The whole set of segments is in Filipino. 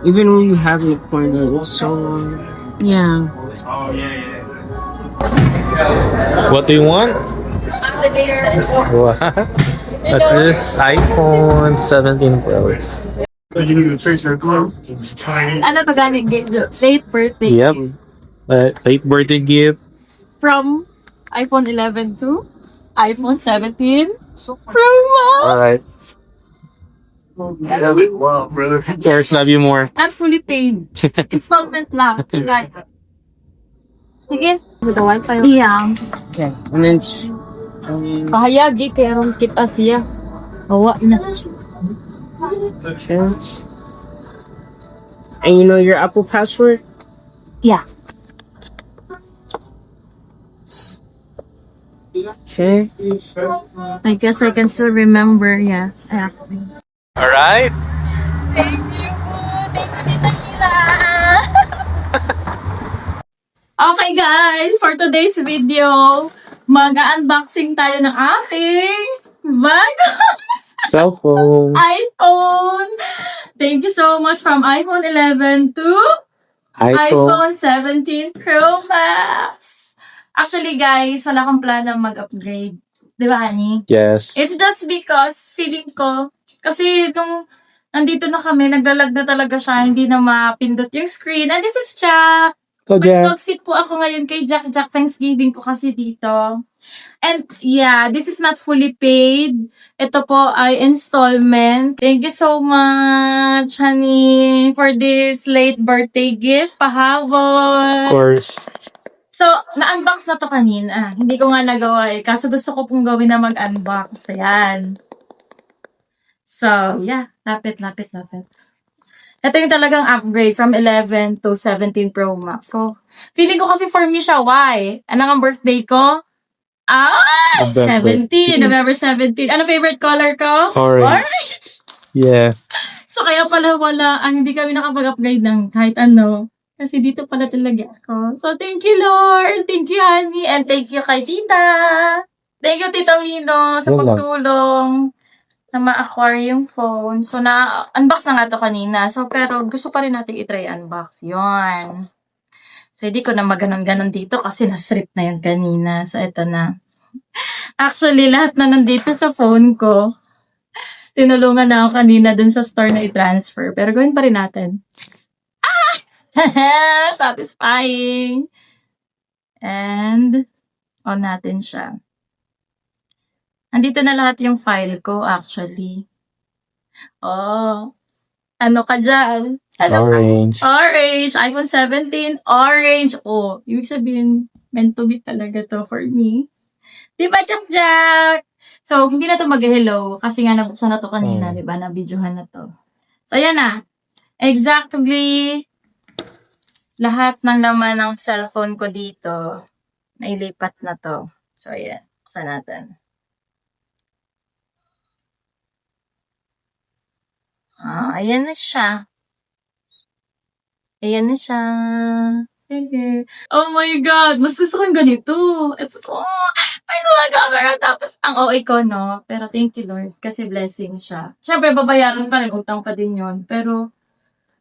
Even when you have an appointment, it's so long. Yeah. What do you want? What? What's this? iPhone 17 Pro. Ano to gani? Late birthday. Yep. Late birthday gift. From iPhone 11 to iPhone 17 Pro Max. Alright. Wow, brother. Of course, love you more. Not fully paid. Installment lang. Tingnan. Sige. With the Wi-Fi? Yeah. Okay. And then, Kahayagi kaya ron kita siya. Awa na. okay. And you know your Apple password? Yeah. Okay. I guess I can still remember. Yeah. Yeah. Alright. Thank you. Thank you, Tita Ila. Okay guys, for today's video, mag-unboxing tayo ng aking bagong Cellphone. iPhone. Thank you so much from iPhone 11 to iPhone 17 Pro Max. Actually guys, wala akong planong mag-upgrade. Di ba, honey? Yes. It's just because feeling ko, kasi nung nandito na kami, naglalag na talaga siya, hindi na mapindot yung screen. And this is Jack. Oh, Jack. Mag-sit po ako ngayon kay Jack. Thanksgiving ko kasi dito. And yeah, this is not fully paid. Ito po ay installment. Thank you so much, honey, for this late birthday gift. Of Pahabol. course. So, na-unbox na to kanina. Hindi ko nga nagawa eh. Kaso gusto ko pong gawin na mag-unbox. Ayan. So, yeah. Lapit. Ito yung talagang upgrade from 11 to 17 Pro Max. So, feeling ko kasi for me siya. Why? Ano ang birthday ko? November 17. November 17. Ano favorite color ko? Orange. Yeah. So, kaya pala hindi kami nakapag-upgrade ng kahit ano. Kasi dito pala talaga ako. So, thank you, Lord. Thank you, honey. And thank you kay Tita. Thank you, Tita Wino, sa Yun lang. pagtulong na ma-acquire yung phone. So, na-unbox na nga to kanina. So, pero gusto pa rin natin i-try unbox. Yun. So, hindi ko na maganon-ganon dito kasi na-strip na yun kanina. So, ito na. Actually, lahat na nandito sa phone ko. Tinulungan na ako kanina dun sa store na i-transfer. Pero gawin pa rin natin. Satisfying. And, on natin siya. Andito na lahat yung file ko, actually. Oh. Ano ka dyan? Ano ka? Orange. Orange. iPhone 17, orange. Oh, ibig sabihin, meant to be talaga to for me. Diba, Jack? So, hindi na to mag-hello kasi nga nabuksan na to kanina, diba? Na-videohan na to. So, ayan na. Exactly lahat ng laman ng cellphone ko dito, nailipat na to. So, ayan. Buksan natin. Ayan na siya. Ayan na siya. Sige. Oh my God! Mas gusto ko yung ganito. Ito to. Ay, camera. Tapos, ang OA ko, no? Pero thank you, Lord. Kasi blessing siya. Siyempre, babayaran pa rin. Utang pa din yon. Pero,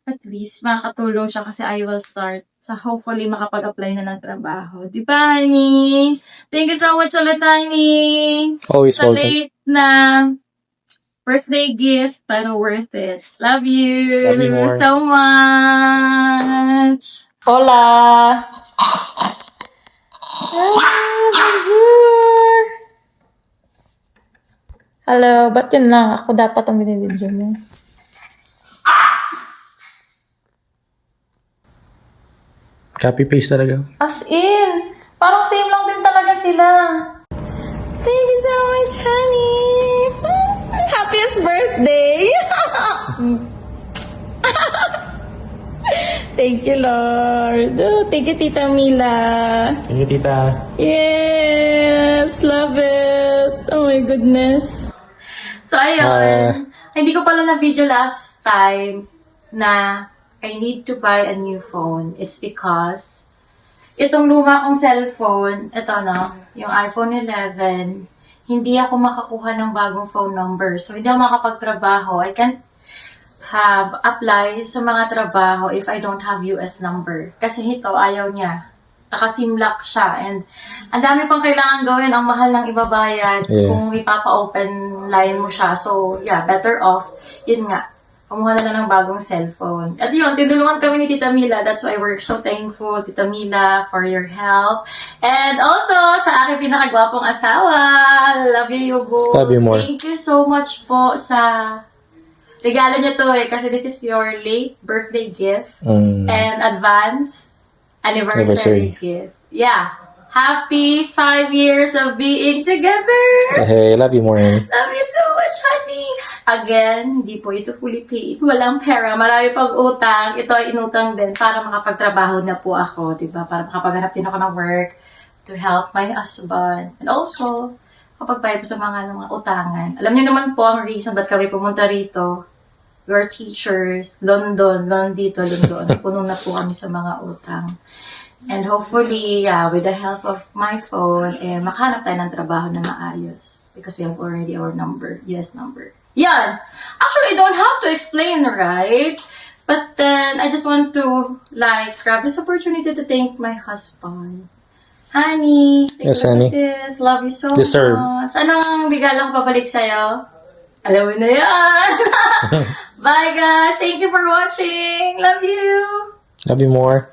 at least, makakatulong siya kasi I will start. So, hopefully, makapag-apply na ng trabaho. Di ba, honey? Thank you so much ulit, honey. Always Sa welcome. late na birthday gift, pero worth it. Love you. Love you more. So much. Hola. Bonjour. Hello, ba't yun lang? Ako dapat ang binibidyo mo. Copy-paste talaga. As in, parang same lang din talaga sila. Thank you so much, honey. Happiest birthday. Thank you, Lord. Thank you, Tita Mila. Thank you, tita. Yes, love it. Oh my goodness. So, ayun. Hindi ko pala na-video last time na I need to buy a new phone. It's because itong luma kong cellphone, ito no, yung iPhone 11, hindi ako makakuha ng bagong phone number. So, hindi ako makapagtrabaho. have apply sa mga trabaho if I don't have US number. Kasi ito, ayaw niya. Nakasimlock siya. And ang dami pang kailangan gawin. Ang mahal ng ibabayad kung ipapa-open line mo siya. So, yeah, better off. Yun nga. Kumuha na lang ng bagong cellphone. At yun, tinulungan kami ni Tita Mila. That's why we're so thankful, Tita Mila, for your help. And also, sa aking pinakagwapong asawa. Love you, Yubo. Love you more. Thank you so much po sa regalo niyo to kasi this is your late birthday gift and advance anniversary gift. Yeah. Happy 5 years of being together. Hey, love you more, Amy. Love you so much, honey. Again, hindi po ito fully paid. Walang pera. Marami pang utang. Ito ay inutang din para makapagtrabaho na po ako, diba? Para makapaghanap din ako ng work to help my husband. And also, kapag sa mga utangan. Alam niyo naman po ang reason ba't kami pumunta rito. We are teachers. London dito. Puno na po kami sa mga utang. And hopefully, with the help of my phone, makahanap tayo ng trabaho na maayos. Because we have already our number, US number. Yan! Actually, I don't have to explain, right? But then, I just want to, grab this opportunity to thank my husband. Honey, take Yes, a look honey. at this. Love you so Deserve. much. Anong regalo ko pabalik sa'yo? Alam mo na yan! Bye, guys! Thank you for watching! Love you! Love you more.